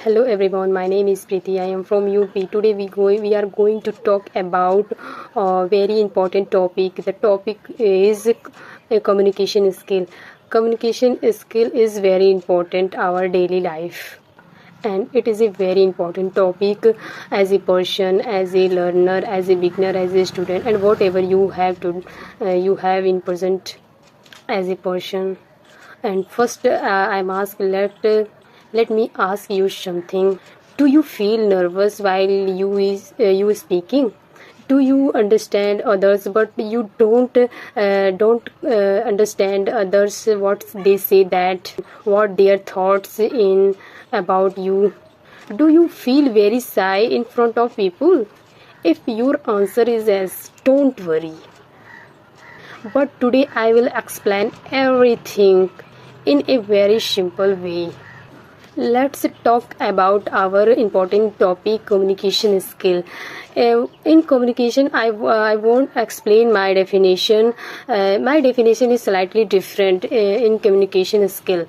Hello everyone, my name is Preeti. I am from UP. Today we are going to talk about a very important topic. The topic is a communication skill. Communication skill is very important our daily life, and it is a very important topic as a person, as a learner, as a beginner, as a student, and whatever you have in present as a person. And first, I'm asked. Let me ask you something. Do you feel nervous while you speaking? Do you understand others, but you don't understand others what they say, that what their thoughts in about you? Do you feel very shy in front of people? If your answer is yes, don't worry. But today I will explain everything in a very simple way. Let's talk about our important topic, communication skill. In communication, I won't explain my definition. My definition is slightly different in communication skill.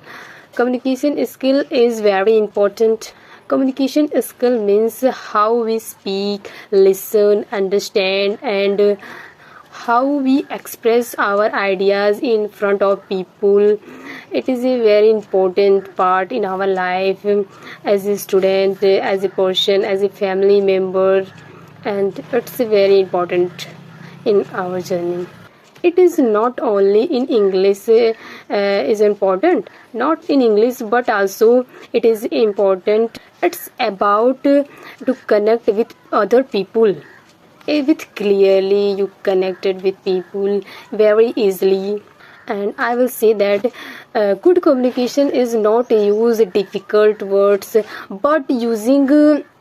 Communication skill is very important. Communication skill means how we speak, listen, understand, and how we express our ideas in front of people. It is a very important part in our life, as a student, as a person, as a family member, and it's very important in our journey. It is not only in English is important, not in English, but also it is important. It's about to connect with other people. With clearly, you connected with people very easily. And I will say that good communication is not use difficult words, but using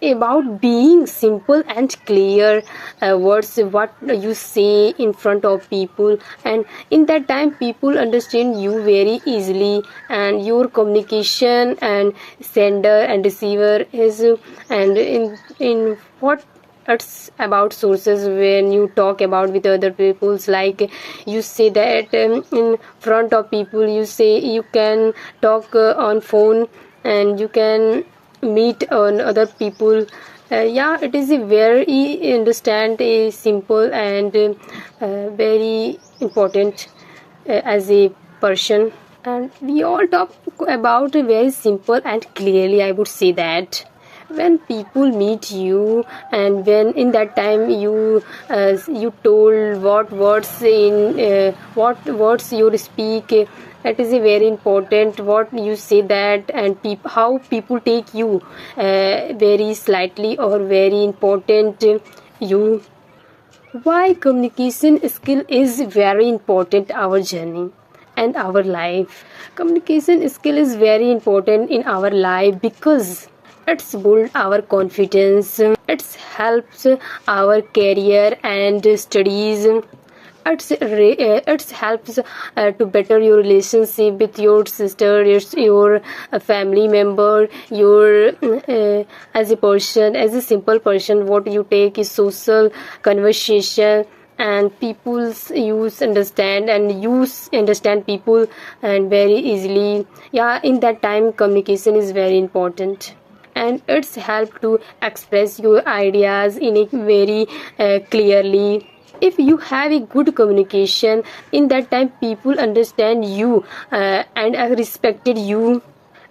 about being simple and clear words, what you say in front of people, and in that time people understand you very easily, and your communication and sender and receiver is and in what it's about sources. When you talk about with other people's, like you say that in front of people, you say you can talk on phone, and you can meet on other people. It is a very understand a simple and very important as a person. And we all talk about very simple and clearly, I would say that when people meet you, and when in that time you told what words you speak, that is a very important what you say that, and how people take you very slightly or very important you. Why communication skill is very important our journey and our life? Communication skill is very important in our life because it's build our confidence, it helps our career and studies, it helps to better your relationship with your sister, your family member, your as a person, as a simple person. What you take is social conversation, and people's understand people and very easily. In that time communication is very important, and it's help to express your ideas in a very clearly. If you have a good communication, in that time people understand you and respected you,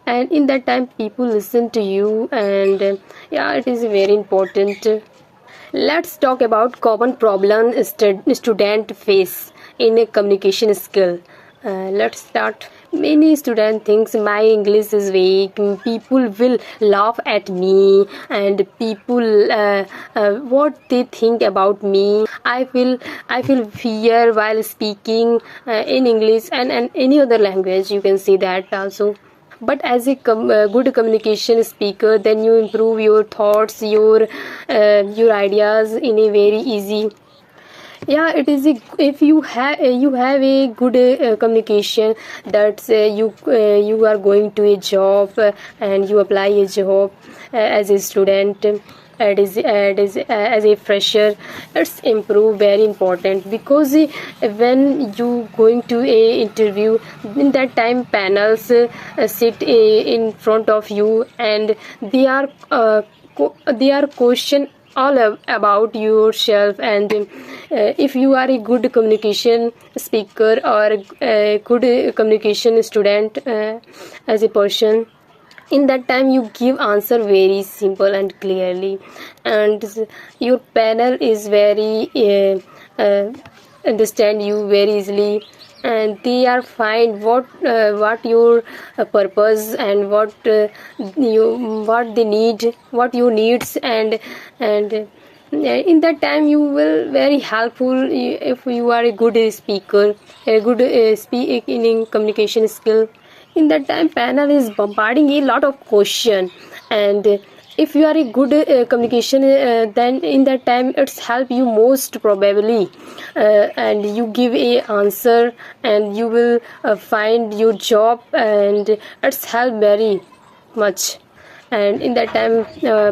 and in that time people listen to you, and it is very important. Let's talk about common problem student face in a communication skill. Let's start. Many students thinks my English is weak. People will laugh at me, and people what they think about me. I feel fear while speaking in English and any other language. You can see that also. But as a good communication speaker, then you improve your thoughts, your ideas in a very easy. It is if you have a good communication, that you are going to a job and you apply a job as a student. as a fresher, it's improve very important, because when you going to a interview, in that time panels sit in front of you, and they are question all about yourself, and if you are a good communication speaker or a good communication student, as a person, in that time you give answer very simple and clearly, and your panel is very understand you very easily, and they are find what your purpose, and what they need, what you needs, and in that time you will very helpful if you are a good speaker, a good speaking communication skill. In that time panel is bombarding a lot of question, and if you are a good communication, then in that time it's help you most probably, and you give a answer, and you will find your job, and it's help very much. And in that time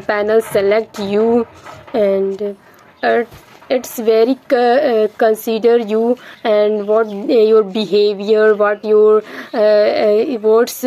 panel select you, and uh, it's very consider you, and what your behavior, what your words,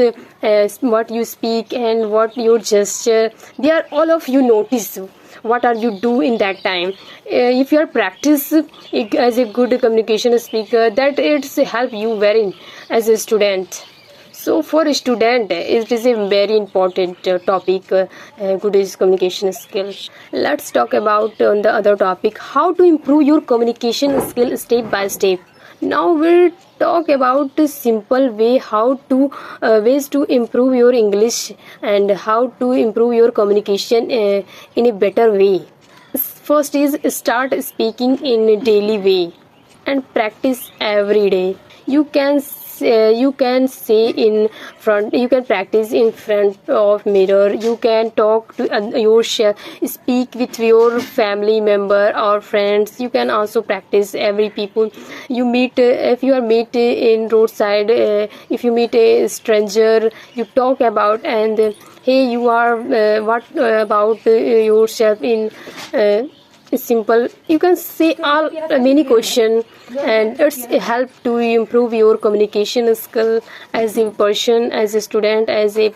what you speak, and what your gesture, they are all of you notice what are you do in that time. If you are practice as a good communication speaker, that it's help you very as a student. So for a student, it is a very important topic, good is communication skills. Let's talk about on the other topic, how to improve your communication skill step by step. Now we'll talk about the simple way how to ways to improve your English, and how to improve your communication in a better way. First is start speaking in a daily way, and practice every day. You can say in front, you can practice in front of mirror, you can talk to yourself, speak with your family member or friends. You can also practice every people you meet, if you are meet in roadside, if you meet a stranger, you talk about, and hey, you are what about yourself in simple, you can say all many question, and it's help to improve your communication skill as a person, as a student, as a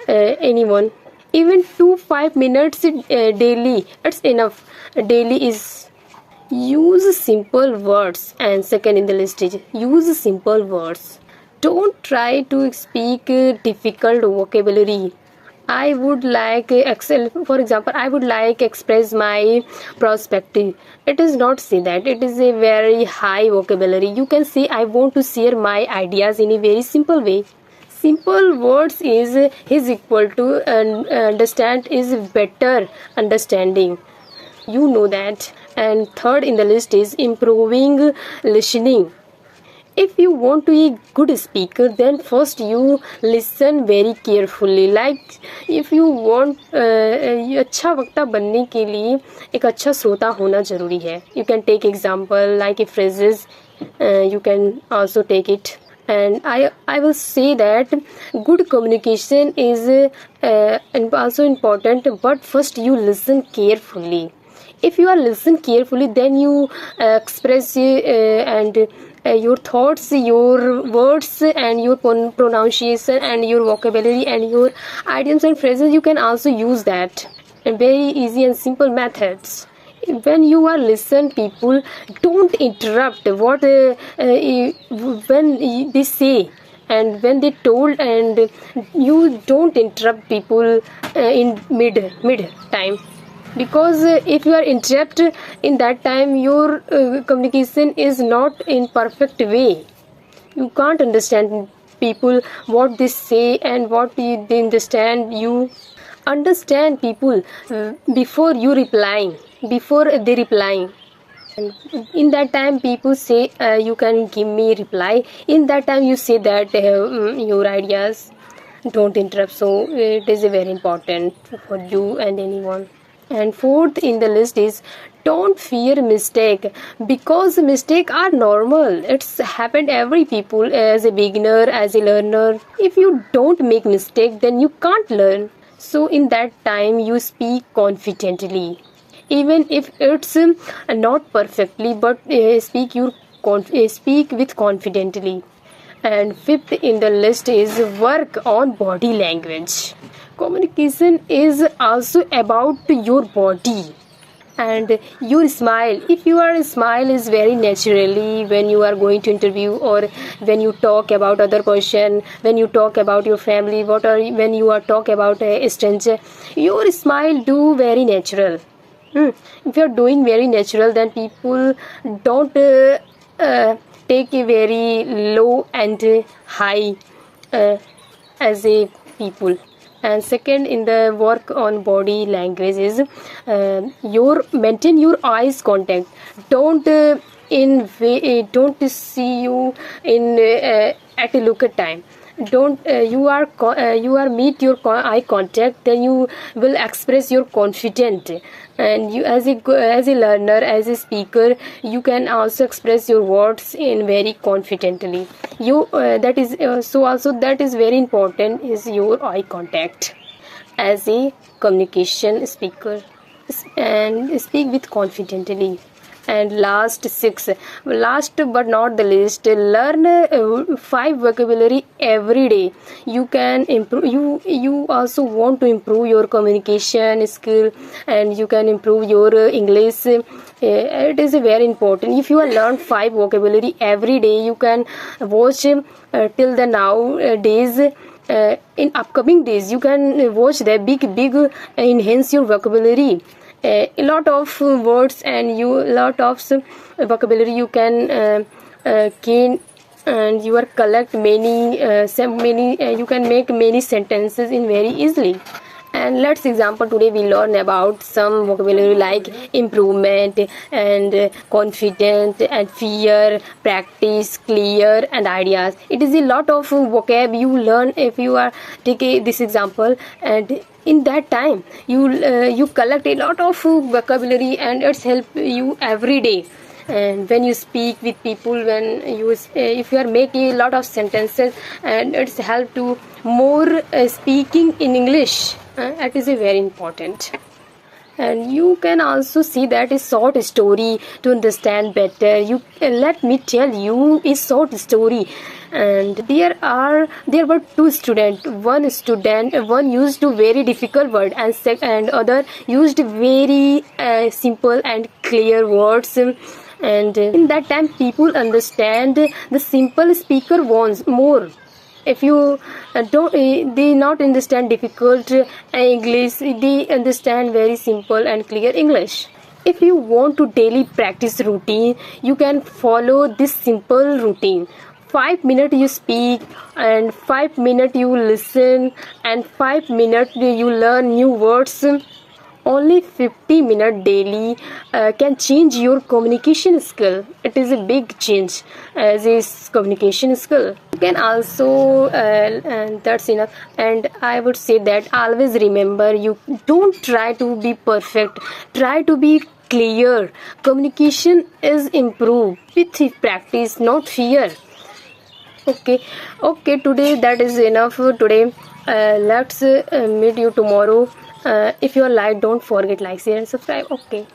anyone. Even 2 5 minutes daily, it's enough. Daily is use simple words, and second in the list is use simple words. Don't try to speak difficult vocabulary. I would like excel, for example, I would like express my perspective. It is not say that it is a very high vocabulary. You can say I want to share my ideas in a very simple way. Simple words is equal to, and understand is better understanding. You know that. And third in the list is improving listening. If you want to be a good speaker, then first you listen very carefully. Like if you want अच्छा वक्ता बनने के लिए एक अच्छा श्रोता होना जरूरी है. You can take example like a phrases, you can also take it. And I will say that good communication is also important, but first you listen carefully. If you are listen carefully, then you express and your thoughts, your words, and your pronunciation, and your vocabulary, and your idioms and phrases, you can also use that, and very easy and simple methods. When you are listen people, don't interrupt what when they say, and when they told, and you don't interrupt people in mid time, because if you are interrupt in that time, your communication is not in perfect way. You can't understand people what they say, and what they understand. You understand people before you replying, before they replying. And in that time people say you can give me reply, in that time you say that your ideas, don't interrupt. So it is very important for you and anyone. And fourth in the list is don't fear mistake, because mistake are normal. It's happened every people, as a beginner, as a learner. If you don't make mistake, then you can't learn. So in that time you speak confidently, even if it's not perfectly, but speak with confidently. And fifth in the list is work on body language. Communication is also about your body and your smile. If your smile is very naturally when you are going to interview, or when you talk about other person, when you talk about your family, when you are talk about a stranger, your smile do very natural. If you are doing very natural, then people don't take a very low and high as a people. And second in the work on body language is your maintain your eyes contact. Don't see you in at a look at time. Don't you are meet your eye contact, then you will express your confident. And you as a learner, as a speaker, you can also express your words in very confidently. You that is so also that is very important is your eye contact as a communication speaker, and speak with confidently. And last but not the least, learn 5 vocabulary every day. You can improve, you also want to improve your communication skill, and you can improve your English. It is very important. If you learn 5 vocabulary every day, you can watch till the nowadays. In upcoming days you can watch the big enhance your vocabulary. A lot of words and lot of vocabulary you can gain, and you are collect many you can make many sentences in very easily. And let's example today we learn about some vocabulary like improvement and confident and fear, practice, clear, and ideas. It is a lot of vocab you learn if you are take this example, and in that time you collect a lot of vocabulary, and it's help you every day. And when you speak with people, when you if you are making a lot of sentences, and it's help to more speaking in English, that is a very important. And you can also see that a short story to understand better. You let me tell you a short story. And there were 2 students. One used a very difficult word, and other used very simple and clear words. And in that time people understand the simple speaker wants more. If you they not understand difficult English, they understand very simple and clear English. If you want to daily practice routine, you can follow this simple routine. 5 minutes you speak, and 5 minutes you listen, and 5 minutes you learn new words. Only 50 minutes daily can change your communication skill. It is a big change as a communication skill. You can also and that's enough. And I would say that always remember, you don't try to be perfect, try to be clear. Communication is improved with practice, not fear. Okay, today that is enough today. Let's meet you tomorrow. If you like, don't forget like, share, and subscribe. Okay.